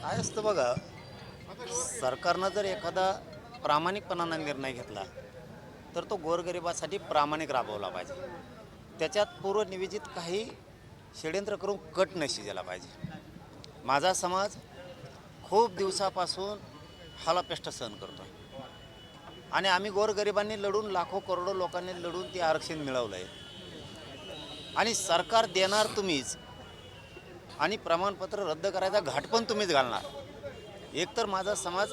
काय असतं बघा, सरकारनं जर एखादा प्रामाणिकपणानं निर्णय घेतला तर तो गोरगरिबासाठी प्रामाणिक राबवला पाहिजे. त्याच्यात पूर्वनियोजित काही षड्यंत्र करून कट न शिजायला पाहिजे. माझा समाज खूप दिवसापासून हालापेष्ट सहन करतो आणि आम्ही गोरगरिबांनी लढून, लाखो करोडो लोकांनी लढून ते आरक्षण मिळवलं आहे. आणि सरकार देणार तुम्हीच आणि प्रमाणपत्र रद्द करायचा घाट पण तुम्हीच घालणार. एकतर माझा समाज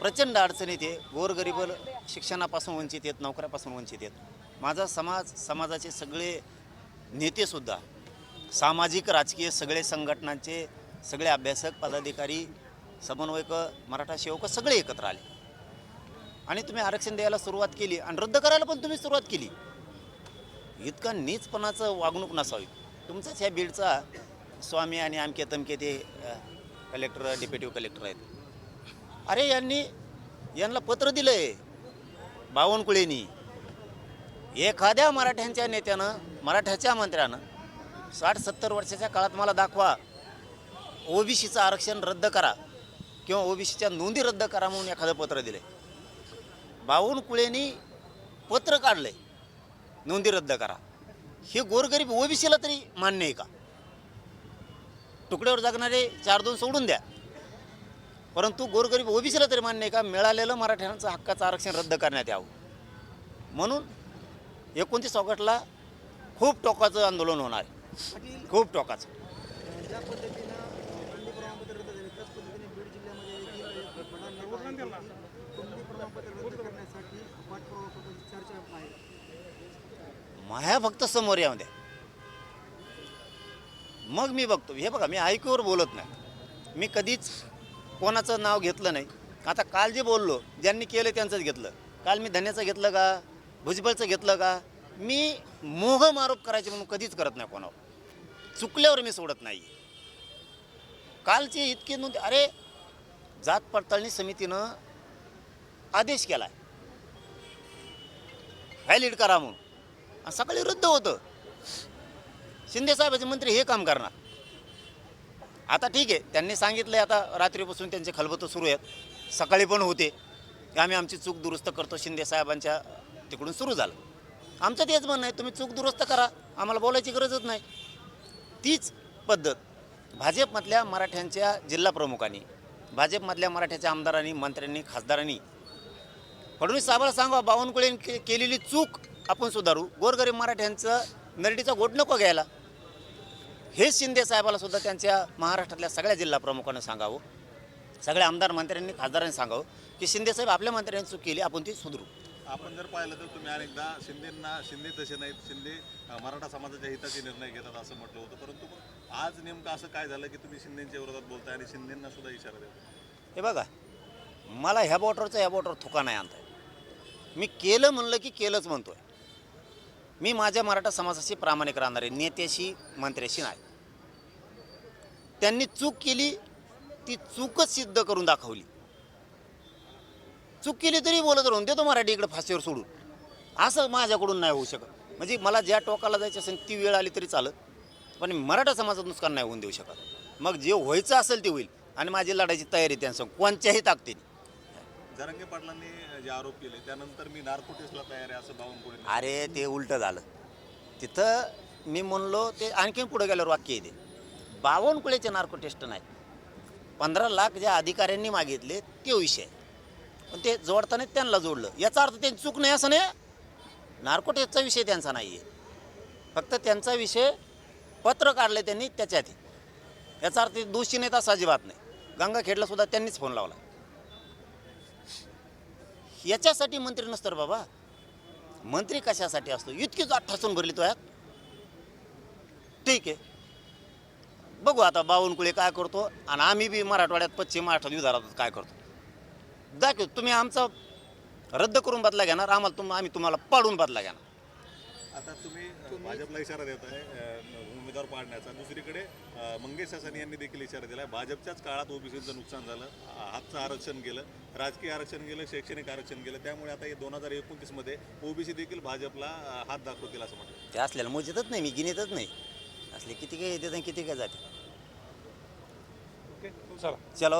प्रचंड अडचणीत आहे. गोरगरीब शिक्षणापासून वंचित आहेत, नोकऱ्यापासून वंचित आहेत. माझा समाज, समाजाचे सगळे नेतेसुद्धा, सामाजिक राजकीय सगळे संघटनांचे सगळे अभ्यासक, पदाधिकारी, समन्वयक, मराठा सेवक सगळे एकत्र आले आणि तुम्ही आरक्षण द्यायला सुरुवात केली आणि रद्द करायला पण तुम्ही सुरुवात केली. इतका नीचपणाचं वागणूक नसावी. तुमचाच ह्या बीडचा स्वामी आणि आमके तमके ते कलेक्टर, डेप्युटी कलेक्टर आहेत. अरे यांना पत्र दिलं आहे बावनकुळेंनी. एखाद्या मराठ्यांच्या नेत्यानं, मराठ्याच्या मंत्र्यानं 60-70 वर्षाच्या काळात मला दाखवा ओबीसीचं आरक्षण रद्द करा किंवा ओबीसीच्या नोंदी रद्द करा म्हणून एखादं पत्र दिलं आहे. बावनकुळेंनी पत्र काढलं आहे नोंदी रद्द करा. हे गोरगरीब ओबीसीला तरी मान्य आहे का? तुकड्यावर जगणारे 4-2 सोडून द्या, परंतु गोरगरीब ओबीसीला तरी मान्य आहे का मिळालेलं मराठ्यांचं हक्काचं आरक्षण रद्द करण्यात यावं? म्हणून 29 ऑगस्टला खूप टोकाचं आंदोलन होणार आहे, खूप टोकाचं. ज्या पद्धतीनं नोंदी प्रमाणपत्र रद्द झाले त्याच पद्धतीने बीड जिल्ह्यामध्ये देखील एक बडा नेता आहे की नोंदी प्रमाणपत्र रद्द करण्यासाठी पाठपुरावा करण्याची चर्चा आहे. माया फक्त समोर येऊ द्या, मग मी बघतो. हे बघा, मी ऐकूवर बोलत नाही, मी कधीच कोणाचं नाव घेतलं नाही. आता काल जे बोललो, ज्यांनी केलं त्यांचंच घेतलं. काल मी धन्याचं घेतलं का, भुजबळचं घेतलं का? मी मोहम आरोप करायचे म्हणून कधीच करत नाही कोणावर. चुकल्यावर मी सोडत नाही. कालचे इतके नोंद, अरे जात पडताळणी समितीनं आदेश केला आहे व्हॅलिड करा म्हणून, आणि सकाळी रद्द होतं. शिंदेसाहेबाचे मंत्री हे काम करणार. आता ठीक आहे, त्यांनी सांगितलं आहे, आता रात्रीपासून त्यांचे खलबतं सुरू आहेत. सकाळी पण होते की आम्ही आमची चूक दुरुस्त करतो, शिंदेसाहेबांच्या तिकडून सुरू झालं. आमचं तेच म्हणणं आहे, तुम्ही चूक दुरुस्त करा, आम्हाला बोलायची गरजच नाही. तीच पद्धत भाजपमधल्या मराठ्यांच्या जिल्हाप्रमुखांनी, भाजपमधल्या मराठ्याच्या आमदारांनी, मंत्र्यांनी, खासदारांनी फडणवीस साहेबाला सांगा, बावनकुळेंनी केलेली चूक आपण सुधारू, गोरगरीब मराठ्यांचं नरडीचा गोट नको घ्यायला. हे शिंदे साहेबाला सुद्धा त्यांच्या महाराष्ट्रातल्या सगळ्या जिल्हाप्रमुखांना सांगावं, सगळ्या आमदार मंत्र्यांनी, खासदारांनी सांगावं की शिंदेसाहेब आपल्या मंत्र्यांनी चूक केली, आपण ती सुधारू. आपण जर पाहिलं तर तुम्ही अनेकदा शिंदे तसे नाहीत, शिंदे मराठा समाजाच्या हिताचे निर्णय घेतात असं म्हटलं होतं, परंतु मग आज नेमकं असं काय झालं की तुम्ही शिंदेच्या विरोधात बोलताय आणि शिंदेंना सुद्धा इशारा देता? हे बघा, मला ह्या बॉर्डरचा ह्या बॉर्डर थुका नाही आणताय. मी केलं म्हणलं की केलंच म्हणतोय. मी माझ्या मराठा समाजाशी प्रामाणिक राहणार आहे, नेत्याशी, मंत्र्याशी नाही. त्यांनी चूक केली, ती चूकच सिद्ध करून दाखवली. चूक केली तरी बोलत राहून देतो मराठी इकडे फाशीवर सोडून, असं माझ्याकडून नाही होऊ शकत. म्हणजे मला ज्या टोकाला जायचं असेल ती वेळ आली तरी चालत, पण मराठा समाजात नुकसान नाही होऊन देऊ शकत. मग जे व्हायचं असेल ते होईल आणि माझी लढायची तयारी त्यांचं कोणत्याही ताकदीने. जरांगे पाटलांनी जे आरोप केले त्यानंतर मी नार्को टेस्टला तयार आहे असं बावनकुळे. अरे ते उलटं झालं. तिथं मी म्हणलो, ते आणखीन पुढे गेल्यावर वाक्य येते, बावनकुळेचे नार्को टेस्ट नाही, 15 लाख ज्या अधिकाऱ्यांनी मागितले ते विषय, पण ते जोडताना त्यांना जोडलं. याचा अर्थ त्यांची चूक नाही असं नाही. नार्को टेस्टचा विषय त्यांचा नाही आहे, फक्त त्यांचा विषय पत्र काढलं त्यांनी त्याच्यात. याचा अर्थ दोषी नाहीत असं अजिबात नाही. गंगाखेडला सुद्धा त्यांनीच फोन लावला. याच्यासाठी मंत्री नसतं बाबा. मंत्री कशासाठी असतो? इतकी जात ठसून भरली तो यात. ठीक आहे, बघू आता बावनकुळे काय करतो आणि आम्ही बी मराठवाड्यात, पश्चिम महाराष्ट्रात, विदर्भात काय करतो दाखव. तुम्ही आमचा रद्द करून बदला घेणार, आम्ही तुम्हाला पाडून बदला घेणार. आता तुम्ही भाजपला इशारा देत आहे उमेदवार पाडण्याचा. दुसरीकडे मंगेश सासनी यांनी देखील इशारा दिला आहे, भाजपच्याच काळात ओबीसीचं नुकसान झालं, हातचं आरक्षण गेलं, राजकीय आरक्षण गेलं, शैक्षणिक आरक्षण गेलं, त्यामुळे आता 2029 मध्ये ओबीसी देखील भाजपला हात दाखवतील असं म्हटलं. ते असल्याला मोजतच नाही, मी गिनीतच नाही. असले किती काय येते किती काय जाते. ओके, चला. चला.